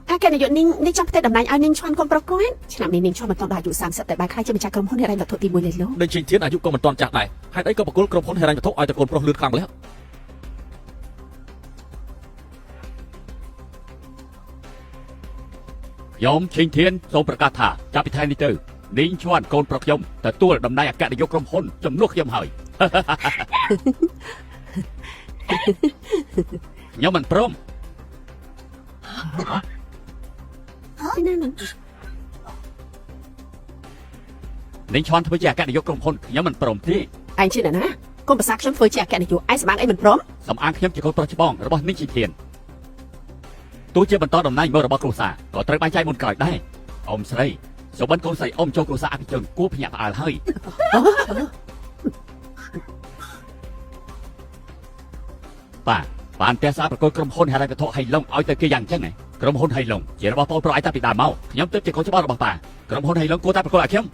ถ้าแกนายกนิ่งจำเป็นดำนายเอานิ่งชวนคนประกอบฉะนั้นนิ่งชวนมันต้องได้อยู่30แต่ใบใครจะเป็นจากกรมคนอะไรแบบทุกทีบุญเลยลูกในชิงเทียนอายุก็มันตอนจากไหนให้ได้ก็ประกอบกรมคนอะไรแบบทุกไอตะโกนปลงเลือดคลังแล้วยมชิงเทียนทรงประกาศថាចាប់ពីថ្ងៃនេះទៅនាងឈួនកូនប្រុសខ្ញុំទទួលតំណែងអគ្គនាយកក្រុមហ៊ុនជំនួសខ្ញុំហើយខ្ញុំមិនព្រមនាងឈួនធ្វើជាអគ្គនាយកក្រុមហ៊ុនខ្ញុំមិនព្រមទេអញជឿណាកូនប្រសាខ្ញុំធ្វើជាអគ្គនាយកឯងសម្បាំងអីមិនព្រមសម្អាងខ្ញុំជាកូនប្រុសច្បងរបស់នាងชิงเทียนទោះជាបន្តតំណែងមើលរបស់គ្រួសារក៏ត្រូវបែងចែកមុនក្រោយដែរអ៊ំស្រីសុបិនកូនស្រីអ៊ំចូលគ្រួសារអភិជនគួរភ្ញាក់ផ្អើលហើយបានតែសារប្រកួតក្រុមហ៊ុនហេរ៉ៃវត្ថុហៃឡុងឲ្យទៅគេយ៉ាងចឹងហ៎ក្រុមហ៊ុនហៃឡុងជារបស់បងប្រុសឯតាពីដើមមកខ្ញុំទើបជាកូនច្បងរបស់ប៉ាក្រុមហ៊ុនហៃឡុងគួរតែប្រកួតឲ្យខ្ញុំ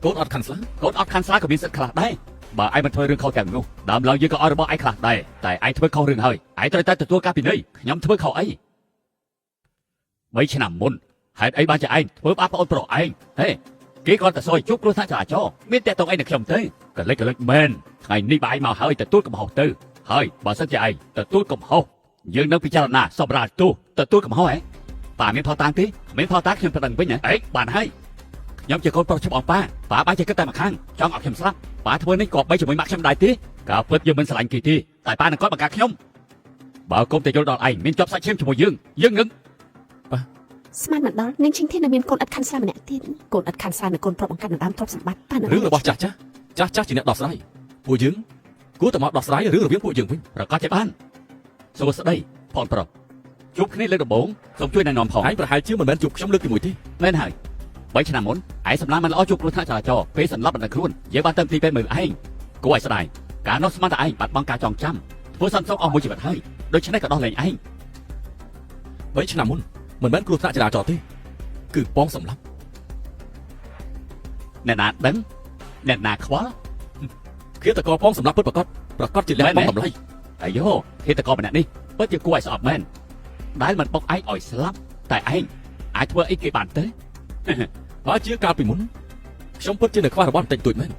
កូនអត់ខាន់ស្លាកូនអត់ខាន់ស្លាក៏មានសិទ្ធិខ្លះដែរបើឯងមិនធ្វើរឿងខុសទាំងនោះដើមឡើយយើងក៏ឲ្យរបស់ឯងខ្លះដែរតែឯងធ្វើខុសរឿងហើយឯងត្រូវតែទទួលការពិន័យខ្ញុំធ្វើខុសអី3ឆ្នាំមុនហេតុអីបានជាឯងធ្វើបាបប្អូនប្រុសឯងហេគេគាត់ទៅសួរជួបគ្រោះថ្នាក់ចរាចរណ៍មានតែតងអីនឹងខ្ញុំទៅកលិចមែនថ្ងៃនេះបើឯងមកហើយទទួលកំហុសទៅហើយបើសិនជាឯងទទួលកំហុសយើងនឹងពិចារណាសម្រាប់ទោសទទួលកំហុសហ៎ប៉ាមានផតាំងទេមានផតាំងខ្ញុំប្តឹងវិញហ៎បានហើយខ្ញុំជាកូនប្រុសច្បងប៉ាបានជាគិតតែម្ខាងចង់ឲ្យខ្ញុំស្លាប់ប៉ាធ្វើនេះក៏បីជាមួយម៉ាក់ខ្ញុំដែរទេក៏ពិតយើងមិនស្រឡាញ់គេទេតែប៉ានឹងគាត់បង្ការខ្ញុំបើគុំតែយល់ដល់ឯងមានជាប់សាច់ឈាមជាមួយយើងនឹងប៉ាស្មានមិនដល់នាងឈិងធីនមានកូនអត់ខាន់ស្លាម្នាក់ទៀតកូនអត់ខាន់ស្លានឹងកូនប្រុសបង្កើតនឹងដើមទ្រព្យសម្បត្តិប៉ានឹងរឿងរបស់ចាស់ជាអ្នកដោះស្រាយពួកយើងគួរតែមកដោះស្រាយរឿងរវាងពួកយើងវិញប្រកាសជាបានសួស្ដីបងប្រុសជួបគ្នាលើកដំបូងសូមជួយណែនាំផងឯងប្រហែលជាមិនមែនជួបខ្ញុំលើកទី1ទេមែនហើយ3ឆ្នាំមុនឯងសម្លាប់មិនល្អជួបគ្រោះថ្នាក់ចរាចរណ៍ពេលសម្លាប់មិនដឹងខ្លួនយើងបានទៅទីពេទ្យមើលឯងគួរឲ្យស្ដាយការនោះស្មានតែឯងបាត់បង់ការចងចាំធ្វើសន្តិសុខអស់មួយជីវិតហើយដូច្នេះក៏ដោះលែងឯង3ឆ្នាំមុនមិនមែនគ្រោះថ្នាក់ចរាចរណ៍ទេគឺបងសម្លាប់អ្នកណាដឹងអ្នកណាខ្វល់ឃាតករបងសម្លាប់ពិតប្រកបជាលះបង់តម្លៃអាយ៉ូឃាតករម្នាក់នេះពិតជាគួរឲ្យស្អប់មែនដែលមិនបុកឯងឲ្យស្លាប់តែឯងអាចធ្វើអីគេបានទេបើជាកាលពីមុនខ្ញុំពិតជានៅខ្វះរបស់បន្តិចតួចមែន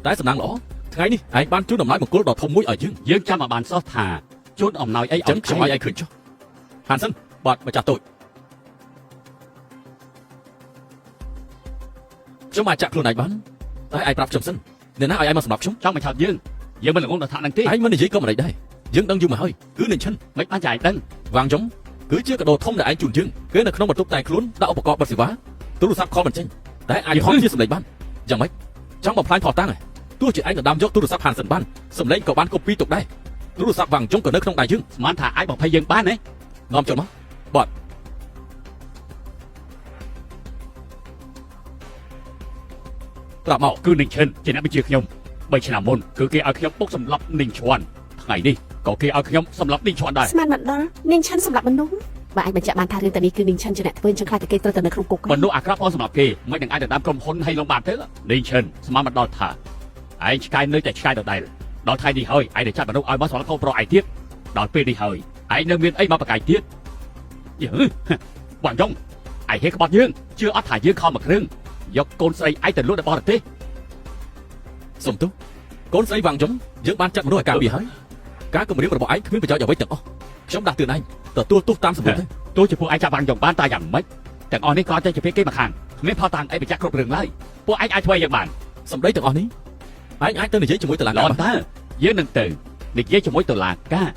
តែសំណាងល្អថ្ងៃនេះឯងបានជូនអំណោយមង្គលដ៏ធំមួយឲ្យយើងចាំឲ្យបានសោះថាជូនអំណោយអីឲ្យខ្ញុំឲ្យឯងឃើញចុះហានសិនបាត់ម្ចាស់តូចខ្ញុំអាចចាក់ខ្លួនឯងបានតែឯងប្រាប់ខ្ញុំសិនអ្នកណាឲ្យឯងមកសម្រាប់ខ្ញុំចង់មកឆោតយើងមិនល្ងងដល់ថានឹងទេឯងមិននិយាយក៏មិនដែរយើងដឹងយូរមកហើយគឺនឹងឈិនមិនបានចាយដឹងវាងខ្ញុំគឺជាកដោធំដែលឯងជូនយើងគឺនៅក្នុងបន្ទប់តែខ្លួនដាក់ឧបករណ៍បិទសេវាទូរស័ព្ទខលមិនចេញតែអាចថតជាសម្លេងបានយ៉ាងម៉េចចង់បំផ្លាញផតាំងទោះជាឯងដណ្ដើមយកទូរស័ព្ទហានសិនបានសម្លេងក៏បានកូពីទុកដែរទូរស័ព្ទវាងខ្ញុំក៏នៅក្នុងដៃយើងស្មានថាអាចបំភ័យយើងបានទេនាំចូលមកបាត់ប្រាប់មកគឺនាងឈិនជាអ្នកបញ្ជាខ្ញុំ3ឆ្នាំមុនគឺគេឲ្យខ្ញុំបុកសម្លាប់នាងឈួនថ្ងៃនេះក៏គេឲ្យខ្ញុំសម្លាប់នាងឈួនដែរស្មានមិនដល់នាងឈិនសម្លាប់មនុស្សបើអាចបញ្ជាក់បានថារឿងតានេះគឺនាងឈិនជាអ្នកធ្វើចឹងខ្លាចតែគេត្រូវទៅនៅក្នុងគុកមនុស្សអាក្រក់ផងសម្រាប់គេមិននឹងអាចទៅតាមក្រុមហ៊ុនហៃឡុងបានទេនាងឈិនស្មានមិនដល់ថាឯងឆ្កែនៅតែឆ្កែដដែលដល់ថ្ងៃនេះហើយឯងទៅចាត់មនុស្សឲ្យមកសម្លាប់កូនប្រុសឯងទៀតដល់ពេលនេះហើយឯងនៅមានអីមកប្រកែកទៀតបងយ៉ងឯងហេក្បត់យើងជឿអត់ថាយើងខំមកគ្រឿងយកកូនស្រីឯងទៅលក់នៅបរទេសសុំទោសកូនស្រីវាងខ្ញុំយើងបានចាត់មនុស្សឲ្យការពារហើយការគម្រាមរបស់ឯងគ្មានប្រយោជន៍អ្វីទាំងអស់ខ្ញុំដាស់តឿនឯងទទួលទោសតាមសម្បត្តិទោះជាពួកឯងចាប់វាងយ៉ងបានតែយ៉ាងម៉េចទាំងអស់នេះក៏ចេះជាពេលគេមកខាងគ្មានផតាំងអីបញ្ជាក់គ្រប់រឿងឡើយពួកឯងអាចធ្វើយ៉ាងបានសម្ដីទាំងអស់នេះឯងអាចទៅនិយាយជាមួយតុលាការតើយើងនឹងទៅនិយាយជាមួយតុលាការ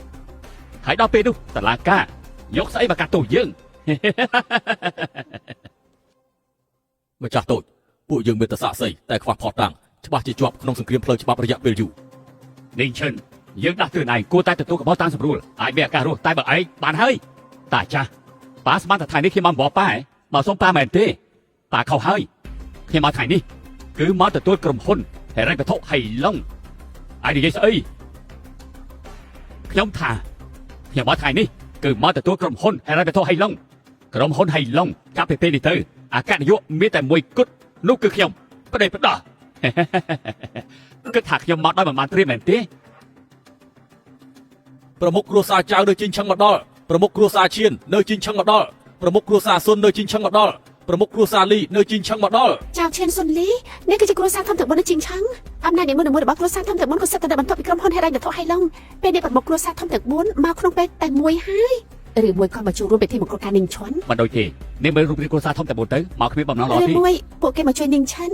ហើយដល់ពេលនោះតុលាការយកស្អីមកកាត់ទោសយើងម្ចាស់តូចពួកយើងមានតែសាកសីតែខ្វះផតាំងច្បាស់ជាជាប់ក្នុងសង្គ្រាមផ្លូវច្បាប់រយៈពេលយូរនាងឈិនយើងដាស់តឿនឯងគួរតែទទួលកបោតាមស្រួលអាចមានឱកាសរស់តែបើឯងបានហើយតាចាស់ប៉ាស្មានតែថ្ងៃនេះខ្ញុំមកបបប៉ាបើសុំប៉ាមែនទេប៉ាខុសហើយខ្ញុំមកថ្ងៃនេះគឺមកទទួលក្រុមហ៊ុនហេរ៉ៃវត្ថុហៃឡុងឯងនិយាយស្អីខ្ញុំថាខ្ញុំមកថ្ងៃនេះគឺមកទទួលក្រុមហ៊ុនហេរ៉ៃវត្ថុហៃឡុងក្រុមហ៊ុនហៃឡុងចាប់ពីពេលនេះទៅអគ្គនាយកមានតែមួយគត់នោះគឺខ្ញុំប្តីប្តាគិតថាខ្ញុំមកដោយមិនបានត្រៀមមែនទេប្រមុខគ្រួសារចៅដូចជិញឆឹងមកដល់ ប្រមុខគ្រួសារឈៀននៅជីងឆឹងមកដល់ប្រមុខគ្រួសារស៊ុននៅជីងឆឹងមកដល់ប្រមុខគ្រួសារលីនៅជីងឆឹងមកដល់ ចៅឈិនសុនលីនេះគឺជាគ្រួសារធំទាំង4នៅជីងឆឹងអំណាចនីមួយៗរបស់គ្រួសារធំទាំង4ក៏សិតតែបន្ទាប់ពីក្រុមហ៊ុនហេរ៉ៃដថោហៃឡុងពេលនេះប្រមុខគ្រួសារធំទាំង4មកក្នុងពេលតែមួយហើយឬមួយក៏មកចូលរួមពិធីមង្គលការនីងឈុន មិនដូចទេនាងមើលរូបរាងគ្រួសារធំតែមុនទៅមកគ្មានបំណងល្អ ឬ ទេ មួយពួកគេមកជួយនីងឈិន